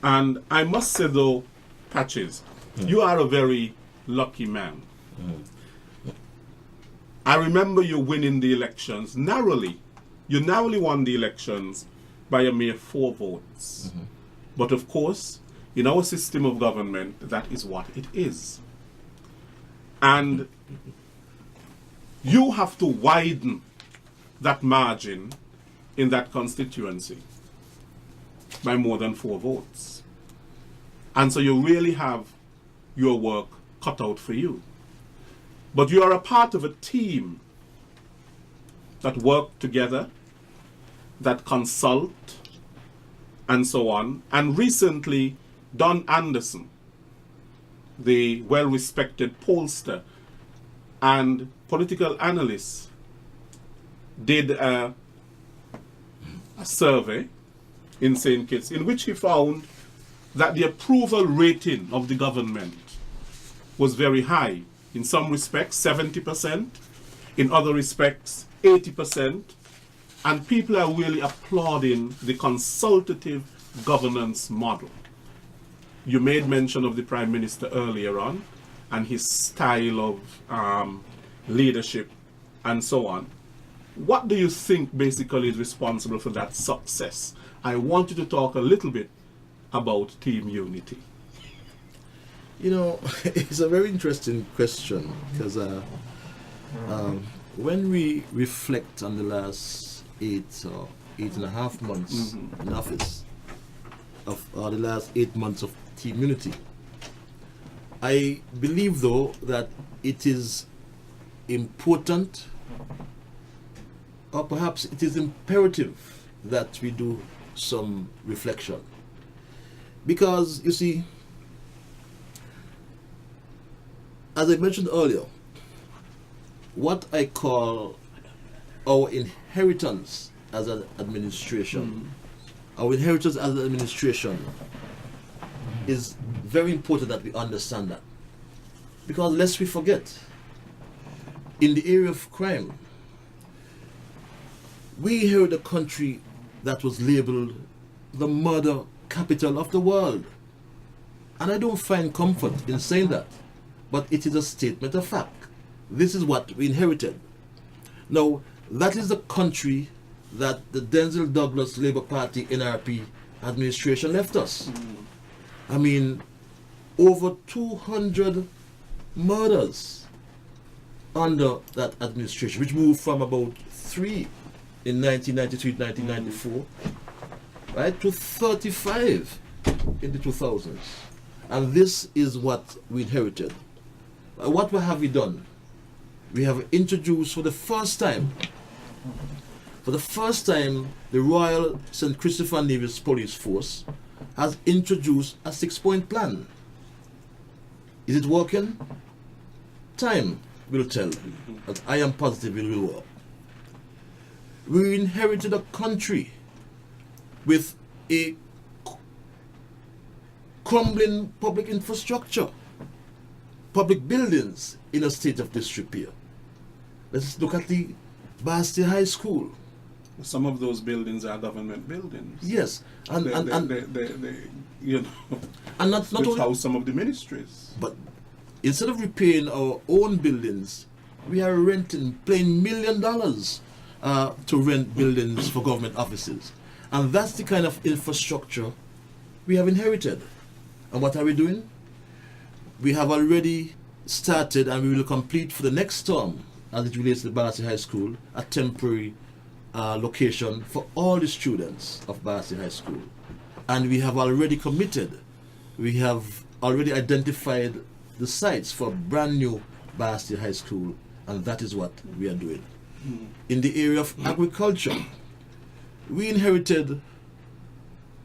And I must say, though, Patches, you are a very lucky man. I remember you winning the elections narrowly. You narrowly won the elections by a mere 4 votes. But of course, in our system of government, that is what it is. And you have to widen that margin in that constituency by more than 4 votes. And so you really have your work cut out for you. But you are a part of a team that work together, that consult, and so on. And recently, Don Anderson, the well-respected pollster and political analyst, did a survey in St. Kitts in which he found that the approval rating of the government was very high. In some respects, 70%. In other respects, 80%. And people are really applauding the consultative governance model. You made mention of the Prime Minister earlier on and his style of leadership and so on. What do you think basically is responsible for that success? I want you to talk a little bit about team unity. You know, it's a very interesting question because when we reflect on the last 8.5 months in office, the last 8 months of team unity, I believe though that it is important, or perhaps it is imperative, that we do some reflection. Because, you see, as I mentioned earlier, what I call our inheritance as an administration, is very important that we understand that. Because lest we forget, in the area of crime, we inherit a country that was labeled the murder capital of the world. And I don't find comfort in saying that, but it is a statement of fact. This is what we inherited. Now, that is the country that the Denzel Douglas Labour Party NRP administration left us. I mean, over 200 murders under that administration, which moved from about 3 in 1993, 1994, right, to 35 in the 2000s. And this is what we inherited. What have we done? We have introduced for the first time, the Royal St. Christopher Nevis Police Force has introduced a 6-point plan. Is it working? Time will tell, but I am positive it will work. We inherited a country with a crumbling public infrastructure, public buildings in a state of disrepair. Let's look at the Bastille High School. Some of those buildings are government buildings. Yes, and you know, and not only house some of the ministries. But instead of repairing our own buildings, we are paying $1 million to rent buildings for government offices. And that's the kind of infrastructure we have inherited. And what are we doing? We have already started, and we will complete for the next term, as it relates to the Bastille High School, a temporary location for all the students of Bastille High School. And we have already committed, we have already identified the sites for brand new Bastille High School, and that is what we are doing. In the area of agriculture, we inherited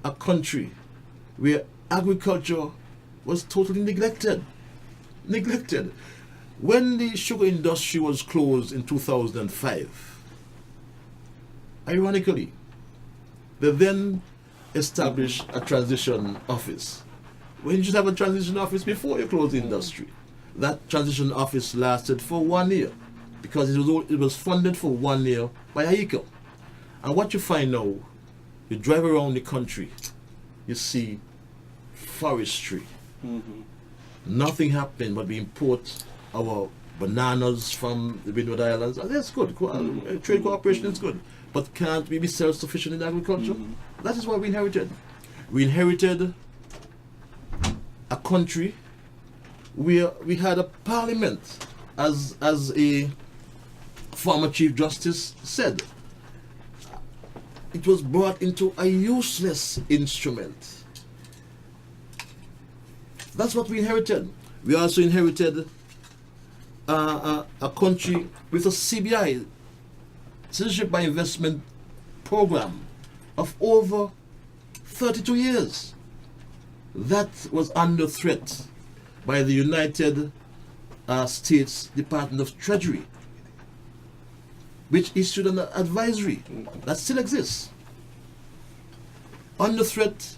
a country where agriculture was totally neglected. When the sugar industry was closed in 2005, ironically, they then established a transition office. When you should have a transition office before you close the industry. That transition office lasted for 1 year because it was funded for 1 year by AICA. And what you find now, you drive around the country, you see forestry. Nothing happening, but we import our bananas from the Windward Islands. And that's good. Trade cooperation is good. But can't we be self-sufficient in agriculture? That is what we inherited. We inherited a country where we had a parliament, as a former Chief Justice said. It was brought into a useless instrument. That's what we inherited. We also inherited a country with a CBI, Citizenship by Investment program, of over 32 years. That was under threat by the United States Department of Treasury, which issued an advisory that still exists. Under threat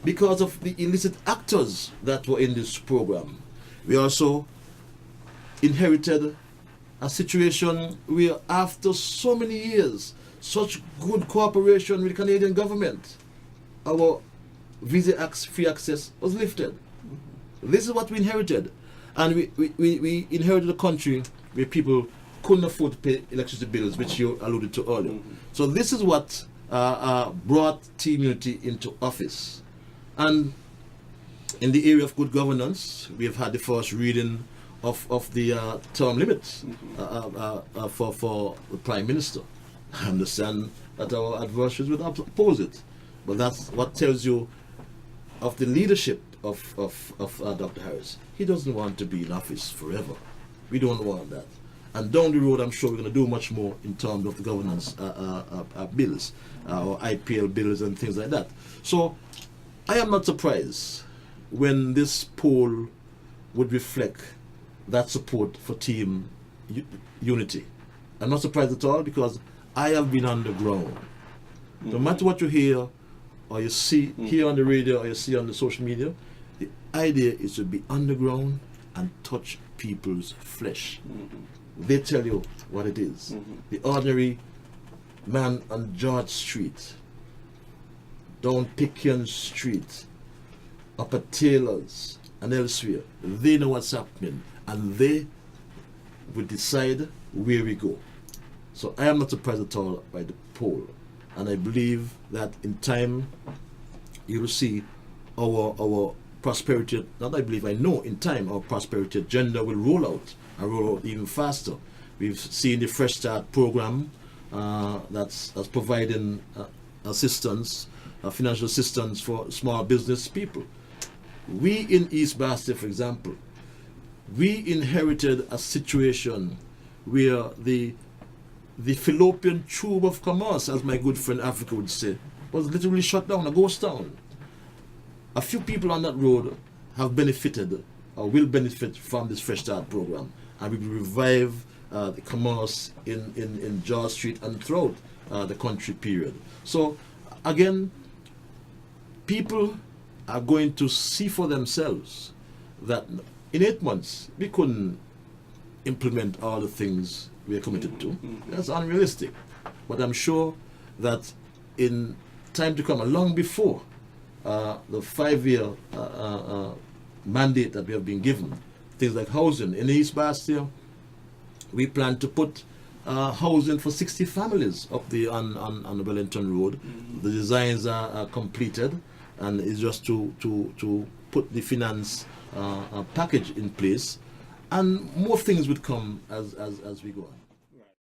because of the illicit actors that were in this program. We also inherited a situation where after so many years, such good cooperation with the Canadian government, our visa free access was lifted. This is what we inherited. And we inherited a country where people couldn't afford to pay electricity bills, which you alluded to earlier. So this is what brought Team Unity into office. And in the area of good governance, we have had the first reading of the term limits for the Prime Minister. I understand that our adversaries would oppose it, but that's what tells you of the leadership of Dr. Harris. He doesn't want to be in office forever. We don't want that. And down the road, I'm sure we're going to do much more in terms of the governance bills, or IPL bills and things like that. So I am not surprised when this poll would reflect that support for Team Unity. I'm not surprised at all, because I have been on the ground. No matter what you hear or you see here on the radio or you see on the social media, the idea is to be underground and touch people's flesh. They tell you what it is. The ordinary man on George Street, down Picayune Street, up at Taylor's and elsewhere, they know what's happening, and they will decide where we go. So I am not surprised at all by the poll, and I believe that in time you will see our prosperity, not I believe, I know in time our prosperity agenda will roll out, and roll out even faster. We've seen the Fresh Start program that's providing assistance, financial assistance for small business people. We in East Bastia, for example, we inherited a situation where the fallopian tube of commerce, as my good friend Africa would say, was literally shut down, a ghost town. A few people on that road have benefited or will benefit from this Fresh Start program, and we will revive the commerce in George Street and throughout the country period. So again, people are going to see for themselves that in 8 months we couldn't implement all the things we are committed to. That's unrealistic. But I'm sure that in time to come, long before the 5-year mandate that we have been given, things like housing in East Bastia, we plan to put housing for 60 families up the on the Wellington Road. The designs are completed, and it's just to put the finance package in place, and more things would come as we go on.